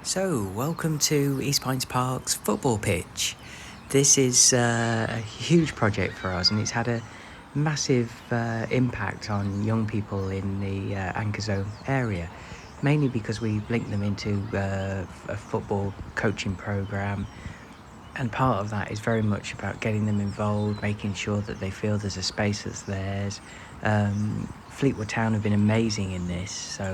So, welcome to East Pines Park's football pitch. This is a huge project for us, and it's had a massive impact on young people in the Anchor Zone area, mainly because we've linked them into a football coaching program. And part of that is very much about getting them involved, making sure that they feel there's a space that's theirs. Fleetwood Town have been amazing in this. So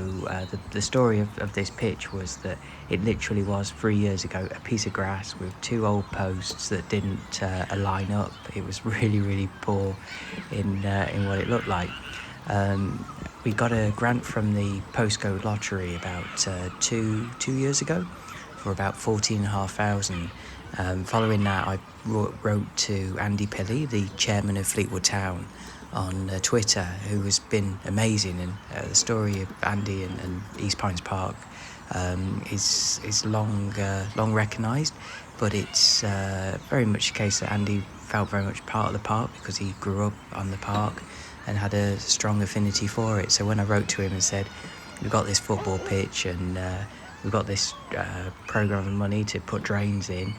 the story of this pitch was that it literally was 3 years ago a piece of grass with two old posts that didn't align up. It was really poor in what it looked like. We got a grant from the postcode lottery about two years ago for about 14,500. Following that, I wrote to Andy Pilley, the chairman of Fleetwood Town, on Twitter, who has been amazing. And the story of Andy and East Pines Park is long recognised, but it's very much a case that Andy felt very much part of the park because he grew up on the park and had a strong affinity for it. So when I wrote to him and said, we've got this football pitch and we've got this programme of money to put drains in,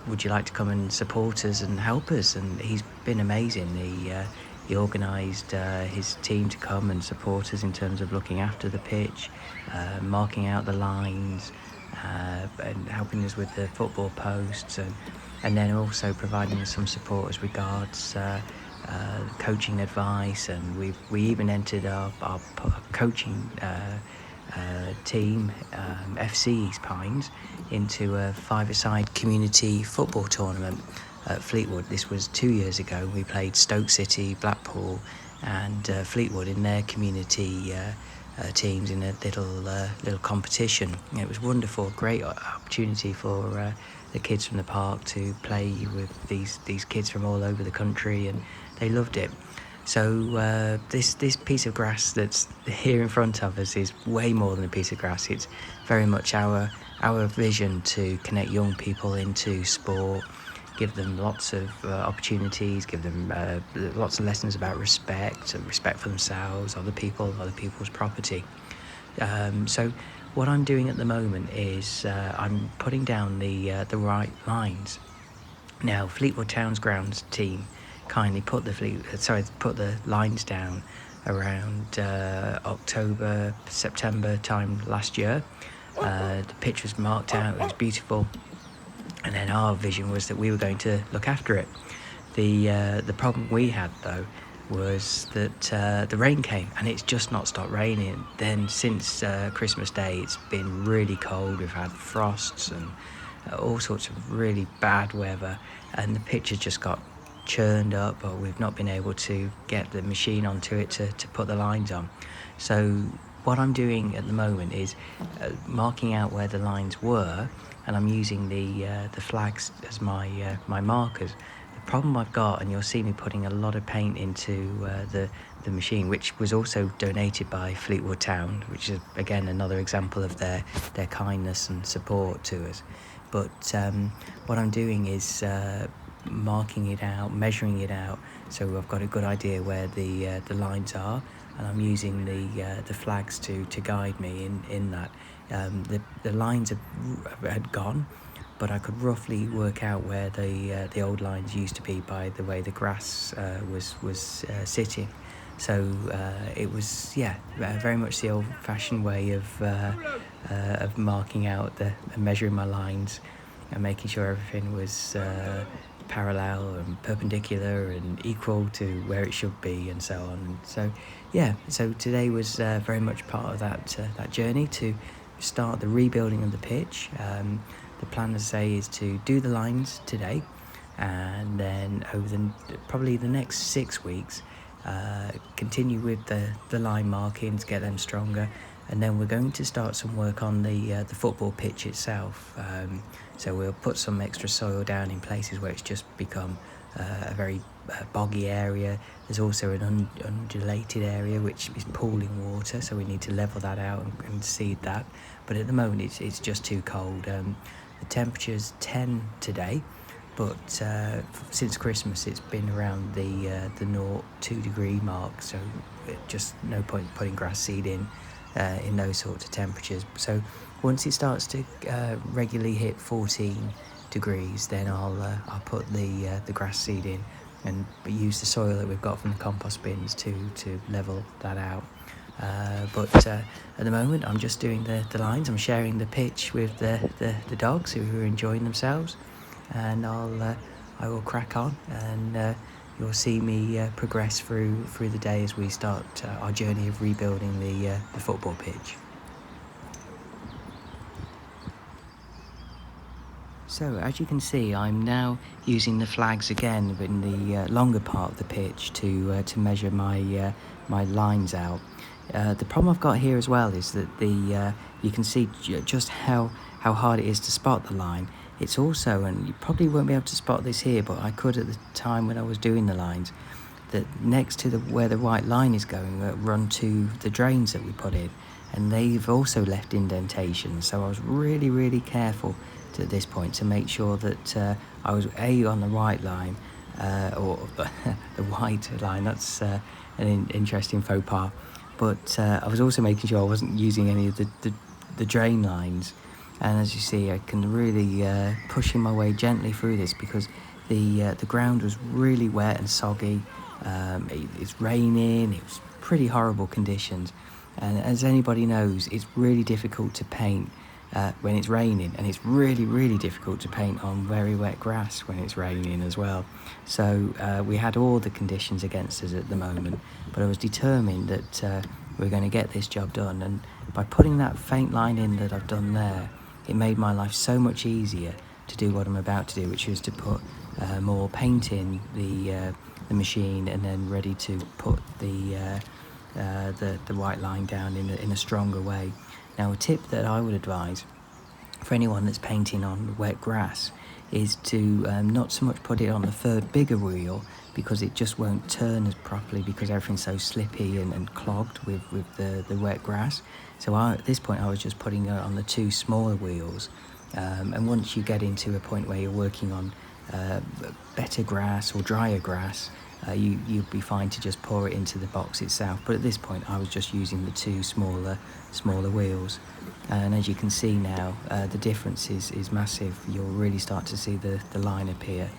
would you like to come and support us and help us? And he's been amazing. He organised his team to come and support us in terms of looking after the pitch, marking out the lines, and helping us with the football posts, and then also providing us some support as regards coaching advice. And we even entered our coaching team, FC East Pines, into a five-a-side community football tournament at Fleetwood. This was 2 years ago. We played Stoke City, Blackpool and Fleetwood in their community teams in a little competition. It was wonderful, great opportunity for the kids from the park to play with these kids from all over the country, and they loved it. So this piece of grass that's here in front of us is way more than a piece of grass. It's very much our vision to connect young people into sport, give them lots of opportunities, give them lots of lessons about respect and respect for themselves, other people's property. So what I'm doing at the moment is I'm putting down the right lines. Now, Fleetwood Town's grounds team kindly put the lines down around October, September time last year. The pitch was marked out, it was beautiful, and then our vision was that we were going to look after it. The problem we had though was that the rain came, and it's just not stopped raining. Then since Christmas Day it's been really cold. We've had frosts and all sorts of really bad weather, and the pitch has just got churned up, or we've not been able to get the machine onto it to put the lines on. So what I'm doing at the moment is marking out where the lines were, and I'm using the flags as my markers. The problem I've got, and you'll see me putting a lot of paint into the machine, which was also donated by Fleetwood Town, which is again another example of their kindness and support to us. But what I'm doing is marking it out, measuring it out, so I've got a good idea where the lines are, and I'm using the flags to guide me in that. The lines had gone, but I could roughly work out where the old lines used to be by the way the grass was sitting. So it was very much the old-fashioned way of marking out and measuring my lines and making sure everything was parallel and perpendicular and equal to where it should be, and so on. So today was very much part of that journey to start the rebuilding of the pitch. The plan, as I say, is to do the lines today, and then over probably the next 6 weeks continue with the line markings, get them stronger, and then we're going to start some work on the football pitch itself. So we'll put some extra soil down in places where it's just become a very boggy area. There's also an undulated area which is pooling water, so we need to level that out and seed that. But at the moment it's just too cold. The temperature's 10 today, but since Christmas it's been around the 2 degree mark, so just no point putting grass seed in in those sorts of temperatures. So once it starts to regularly hit 14 degrees, then I'll put the grass seed in and use the soil that we've got from the compost bins to level that out. But at the moment I'm just doing the lines. I'm sharing the pitch with the dogs who are enjoying themselves, and I will crack on, and you'll see me progress through the day as we start our journey of rebuilding the football pitch. So as you can see, I'm now using the flags again in the longer part of the pitch to measure my lines out. The problem I've got here as well is that you can see just how hard it is to spot the line. It's also, and you probably won't be able to spot this here, but I could at the time when I was doing the lines, that next to where the white line is going run to the drains that we put in, and they've also left indentations. So I was really careful at this point to make sure that I was on the right line, or the white line. That's an interesting faux pas. But I was also making sure I wasn't using any of the drain lines. And as you see, I can really pushing my way gently through this because the ground was really wet and soggy. It's raining. It was pretty horrible conditions, and as anybody knows, it's really difficult to paint when it's raining, and it's really difficult to paint on very wet grass when it's raining as well. So we had all the conditions against us at the moment, but I was determined that we were going to get this job done, and by putting that faint line in that I've done there, it made my life so much easier to do what I'm about to do, which is to put more paint in the machine, and then ready to put the white line down in a stronger way. Now, a tip that I would advise for anyone that's painting on wet grass is to not so much put it on the third bigger wheel, because it just won't turn as properly because everything's so slippy and clogged with the wet grass. So at this point I was just putting it on the two smaller wheels, and once you get into a point where you're working on better grass or drier grass, you'll be fine to just pour it into the box itself. But at this point I was just using the two smaller wheels, and as you can see now, the difference is massive. You'll really start to see the line appear,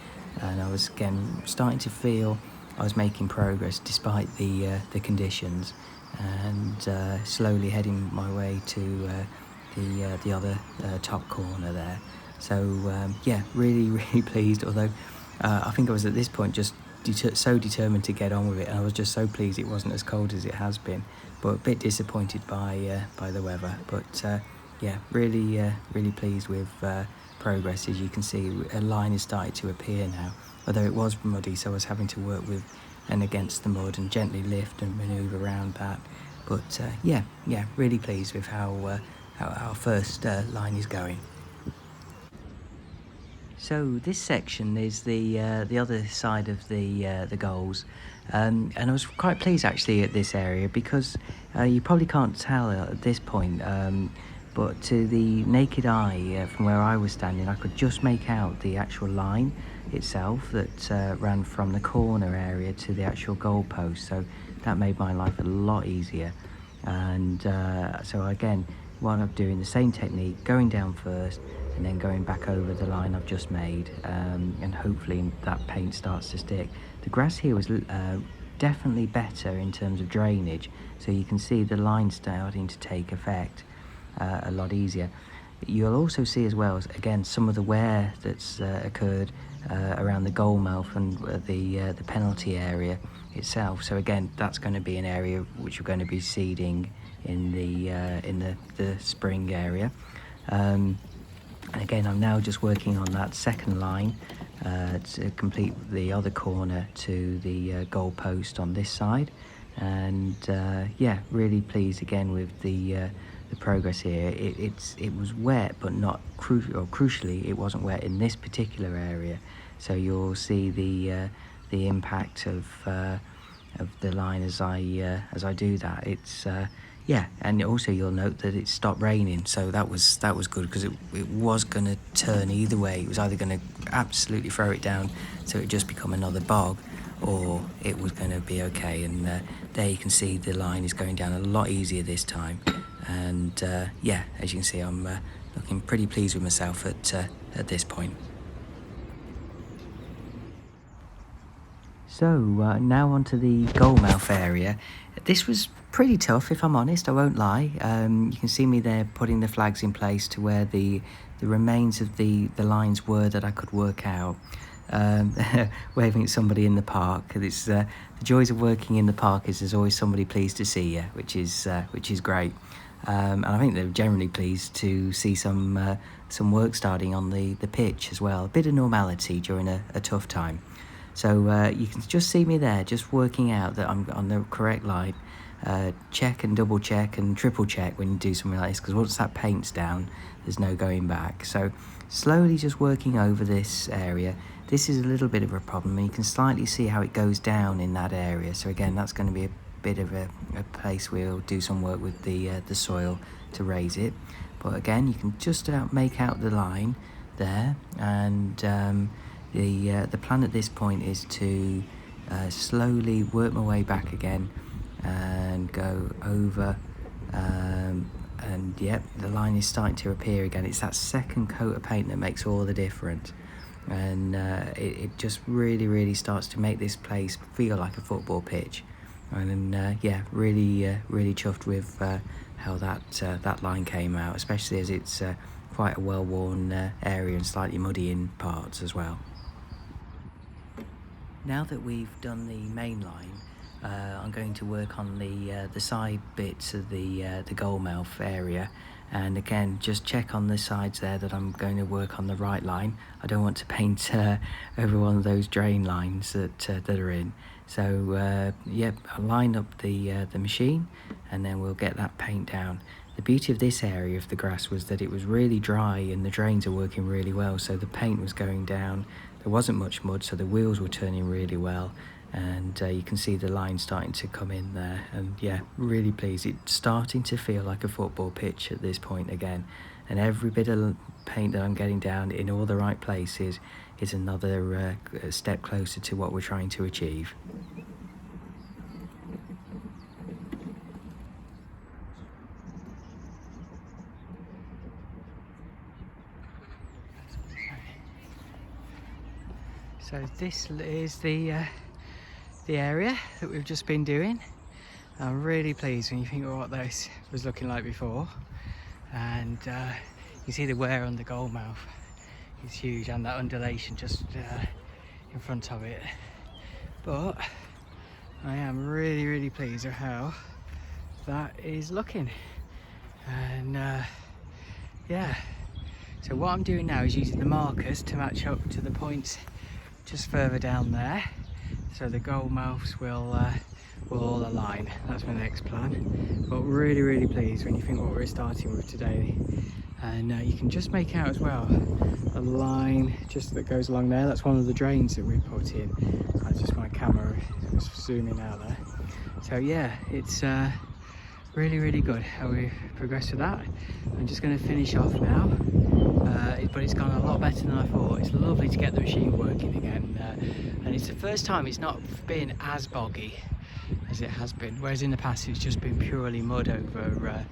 and I was again starting to feel I was making progress despite the conditions, and slowly heading my way to the other top corner there. So yeah, really pleased, although I think I was at this point just so determined to get on with it, and I was just so pleased it wasn't as cold as it has been, but a bit disappointed by the weather. But yeah, really pleased with progress. As you can see, a line is starting to appear now, although it was muddy, so I was having to work with and against the mud and gently lift and manoeuvre around that. But yeah, really pleased with how our first line is going. So this section is the other side of the goals, and I was quite pleased actually at this area because you probably can't tell at this point, but to the naked eye from where I was standing, I could just make out the actual line itself that ran from the corner area to the actual goal post. So that made my life a lot easier. And so again, while I'm doing the same technique, going down first and then going back over the line I've just made, and hopefully that paint starts to stick. The grass here was definitely better in terms of drainage, so you can see the line starting to take effect a lot easier. You'll also see as well, again, some of the wear that's occurred around the goal mouth and the penalty area itself. So again, that's going to be an area which we're going to be seeding in the spring area. And again, I'm now just working on that second line to complete the other corner to the goal post on this side. And yeah, really pleased again with the progress here. It was wet, but not crucially, it wasn't wet in this particular area. So you'll see the impact of the line as I do that. It's yeah, and also you'll note that it stopped raining, so that was good, because it was going to turn either way. It was either going to absolutely throw it down so it just become another bog, or it was going to be okay. And there you can see the line is going down a lot easier this time, And yeah, as you can see, I'm looking pretty pleased with myself at this point. So now onto the goalmouth area. This was pretty tough, if I'm honest, I won't lie. You can see me there putting the flags in place to where the remains of the lines were that I could work out. Waving at somebody in the park. It's the joys of working in the park is there's always somebody pleased to see you, which is great. And I think they're generally pleased to see some work starting on the pitch as well. A bit of normality during a tough time. So you can just see me there, just working out that I'm on the correct line. Check and double check and triple check when you do something like this, because once that paint's down, there's no going back. So slowly just working over this area. This is a little bit of a problem, and you can slightly see how it goes down in that area. So again, that's going to be a bit of a place we'll do some work with the soil to raise it. But again, you can just about make out the line there, and the plan at this point is to slowly work my way back again and go over, and yep, the line is starting to appear again. It's that second coat of paint that makes all the difference, and it just really starts to make this place feel like a football pitch. And yeah, really chuffed with how that line came out, especially as it's quite a well-worn area and slightly muddy in parts as well. Now that we've done the main line, I'm going to work on the side bits of the goalmouth area, and again just check on the sides there that I'm going to work on the right line. I don't want to paint over one of those drain lines that are in. So yep, I'll line up the machine, and then we'll get that paint down. The beauty of this area of the grass was that it was really dry and the drains are working really well, so the paint was going down. There wasn't much mud, so the wheels were turning really well, and you can see the line starting to come in there. And yeah, really pleased. It's starting to feel like a football pitch at this point again, and every bit of paint that I'm getting down in all the right places is another step closer to what we're trying to achieve. So this is the area that we've just been doing. I'm really pleased when you think of what this was looking like before, and you see the wear on the goalmouth is huge, and that undulation just in front of it. But I am really pleased with how that is looking, and yeah. So what I'm doing now is using the markers to match up to the points just further down there, so the goalmouths will all align. That's my next plan. But really pleased when you think what we're starting with today. And you can just make out as well a line just that goes along there. That's one of the drains that we put in. That's just my camera was zooming out there. So yeah, it's really good how we've progressed with that. I'm just going to finish off now, but it's gone a lot better than I thought. It's lovely to get the machine working again, and it's the first time it's not been as boggy as it has been, whereas in the past it's just been purely mud over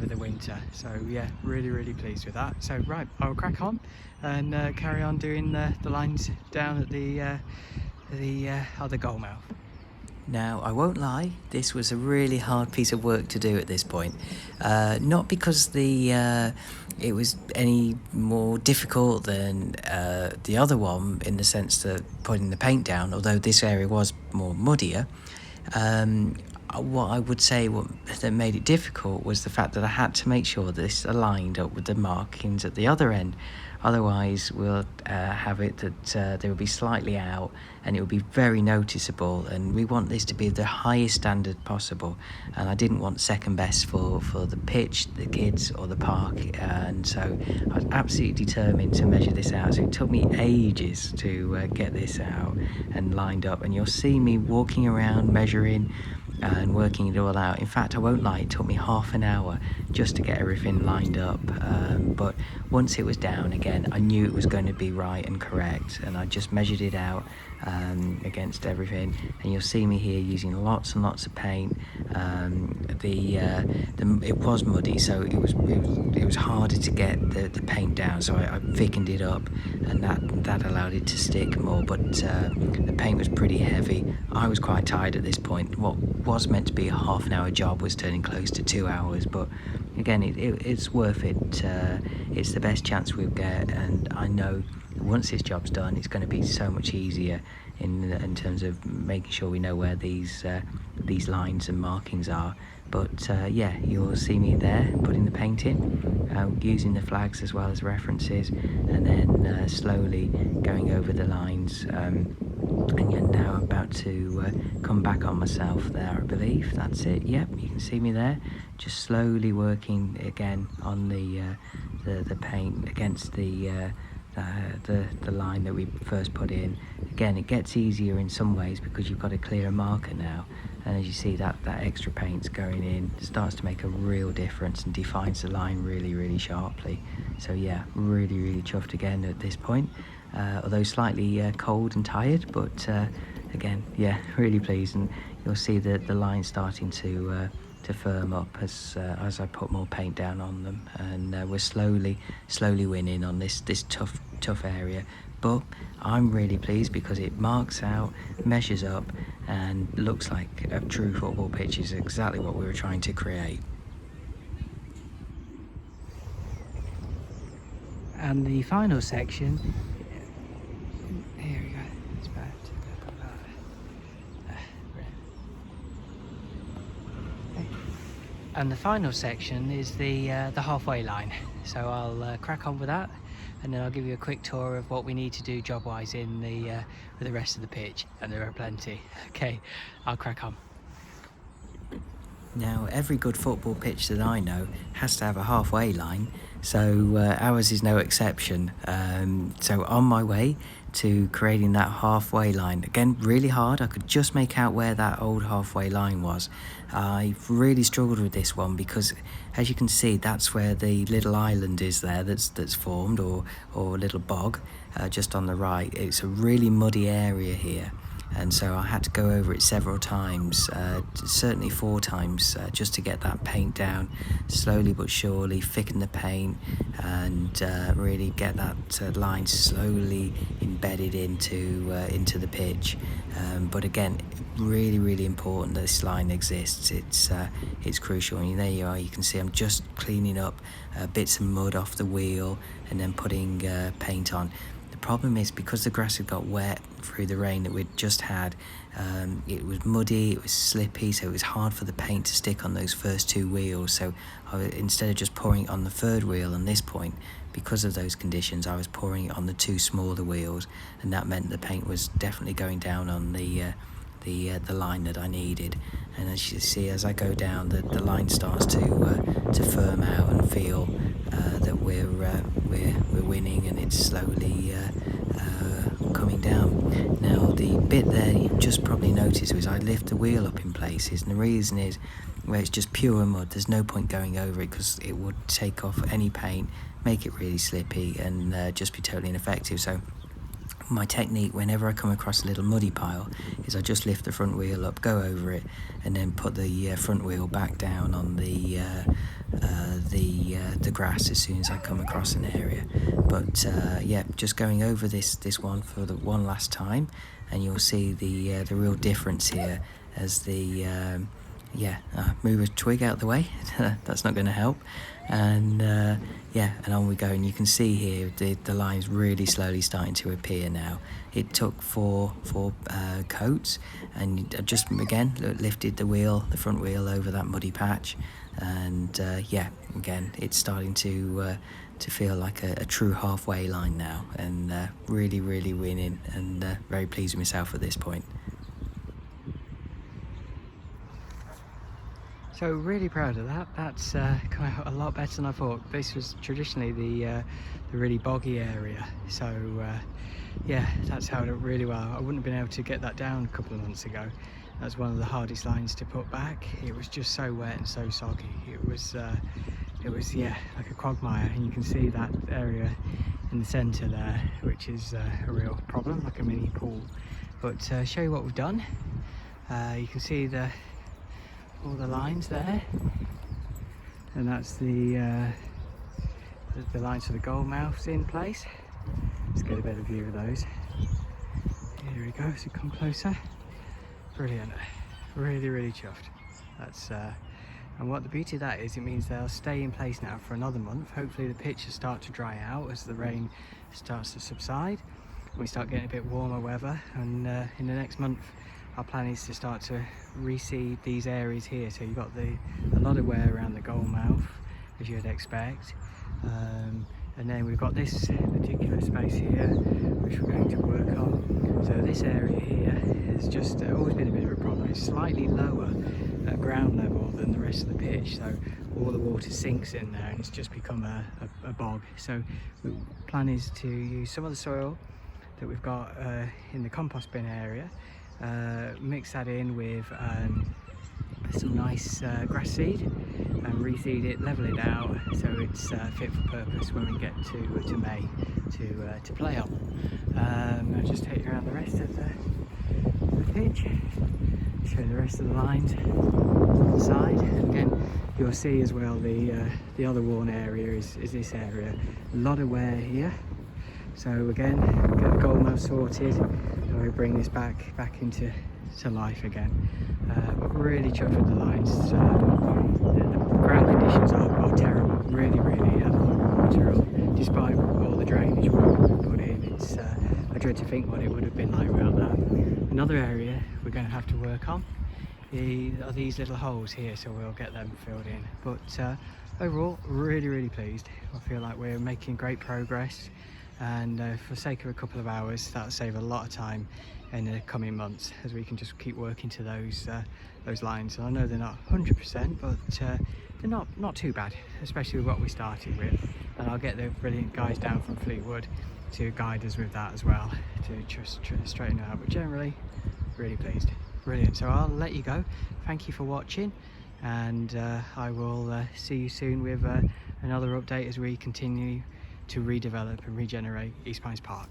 the winter. So yeah, really pleased with that. So right, I'll crack on and carry on doing the lines down at the other goalmouth. Now, I won't lie, this was a really hard piece of work to do at this point. Not because it was any more difficult than the other one, in the sense that putting the paint down, although this area was more muddier. What I would say that made it difficult was the fact that I had to make sure this aligned up with the markings at the other end. Otherwise, we'll have it that they will be slightly out, and it will be very noticeable, and we want this to be the highest standard possible. And I didn't want second best for the pitch, the kids, or the park, and so I was absolutely determined to measure this out. So it took me ages to get this out and lined up, and you'll see me walking around measuring and working it all out. In fact, I won't lie, it took me half an hour just to get everything lined up, but once it was down again, I knew it was going to be right and correct, and I just measured it out against everything. And you'll see me here using lots and lots of paint. It was muddy, so it was harder to get the paint down, so I thickened it up, and that allowed it to stick more. But the paint was pretty heavy. I was quite tired at this point. What was meant to be a half-an-hour job was turning close to 2 hours, but again, it's worth it. It's the best chance we'll get, and I know once this job's done, it's going to be so much easier in terms of making sure we know where these lines and markings are. But yeah, you'll see me there putting the paint in, using the flags as well as references, and then slowly going over the lines. And you're now about to come back on myself there, I believe. That's it. Yep, you can see me there, just slowly working again on the paint against the line that we first put in. Again, it gets easier in some ways because you've got a clearer marker now, and as you see, that extra paint's going in, starts to make a real difference and defines the line really sharply. So yeah, really chuffed again at this point, although slightly cold and tired, but again, yeah, really pleased. And you'll see that the line starting to firm up as I put more paint down on them, and we're slowly winning on this tough area. But I'm really pleased because it marks out, measures up, and looks like a true football pitch. Is exactly what we were trying to create. And the final section, here we go. It's about and the final section is the halfway line. So I'll crack on with that, and then I'll give you a quick tour of what we need to do job wise in with the rest of the pitch, and there are plenty. Okay, I'll crack on. Now, every good football pitch that I know has to have a halfway line, so ours is no exception. So on my way to creating that halfway line, again, really hard. I could just make out where that old halfway line was. I've really struggled with this one because, as you can see, that's where the little island is there that's formed, or little bog, just on the right. It's a really muddy area here, and so I had to go over it several times, certainly 4 times, just to get that paint down, slowly but surely thicken the paint, and really get that line slowly embedded into the pitch. But again, really important that this line exists. It's crucial, and there you are. You can see I'm just cleaning up bits of mud off the wheel and then putting paint on. The problem is, because the grass had got wet through the rain that we'd just had, it was muddy, it was slippy, so it was hard for the paint to stick on those first 2 wheels. So instead of just pouring it on the 3rd wheel on this point, because of those conditions, I was pouring it on the 2 smaller wheels, and that meant the paint was definitely going down on the line that I needed. And as you see, as I go down, the line starts to firm out and feel that we're winning, and it's slowly coming down. Now, the bit there you just probably noticed was I lift the wheel up in places, and the reason is where it's just pure mud, there's no point going over it because it would take off any paint, make it really slippy, and just be totally ineffective. So my technique whenever I come across a little muddy pile is I just lift the front wheel up, go over it, and then put the front wheel back down on the grass as soon as I come across an area. But yeah, just going over this one for the one last time, and you'll see the real difference here as the move a twig out the way. That's not going to help. And yeah, and on we go. And you can see here the line's really slowly starting to appear now. It took four coats, and I just again lifted the front wheel over that muddy patch, and yeah, again it's starting to feel like a true halfway line now, and really winning, and very pleased with myself at this point. So really proud of that. That's come out a lot better than I thought. This was traditionally the really boggy area, so yeah, that's held up really well. I wouldn't have been able to get that down a couple of months ago. That's one of the hardest lines to put back. It was just so wet and so soggy. It was yeah, like a quagmire, and you can see that area in the centre there, which is a real problem, like a mini pool. But show you what we've done. You can see all the lines there, and that's the lines for the goal mouths in place. Let's get a better view of those. Here we go, so come closer. Brilliant, really chuffed. That's and what the beauty of that is, it means they'll stay in place now for another month. Hopefully the pitch will start to dry out as the rain starts to subside. We start getting a bit warmer weather, and in the next month our plan is to start to reseed these areas here. So you've got a lot of wear around the goal mouth, as you'd expect, and then we've got this particular space here which we're going to work on. So this area here has just always been a bit of a problem. It's slightly lower at ground level than the rest of the pitch, so all the water sinks in there and it's just become a bog. So the plan is to use some of the soil that we've got in the compost bin area, mix that in with some nice grass seed and reseed it, level it out so it's fit for purpose when we get to May to play on. I'll just take you around the rest of the pitch, show the rest of the lines on the side. Again, you'll see as well the other worn area is this area. A lot of wear here. So again, get the goal mouth sorted and we bring this back into life again. But really chuffed with the lines. The ground conditions are terrible, really water up, despite all the drainage work we put in. It's I dread to think what it would have been like without that. Another area we're going to have to work on are these little holes here, so we'll get them filled in. But overall, really pleased. I feel like we're making great progress, and for the sake of a couple of hours, that'll save a lot of time in the coming months as we can just keep working to those lines. And I know they're not 100%, but they're not too bad, especially with what we started with. And I'll get the brilliant guys down from Fleetwood to guide us with that as well, to just straighten it out. But generally, really pleased. Brilliant. So I'll let you go. Thank you for watching, and I will see you soon with another update as we continue to redevelop and regenerate East Pines Park.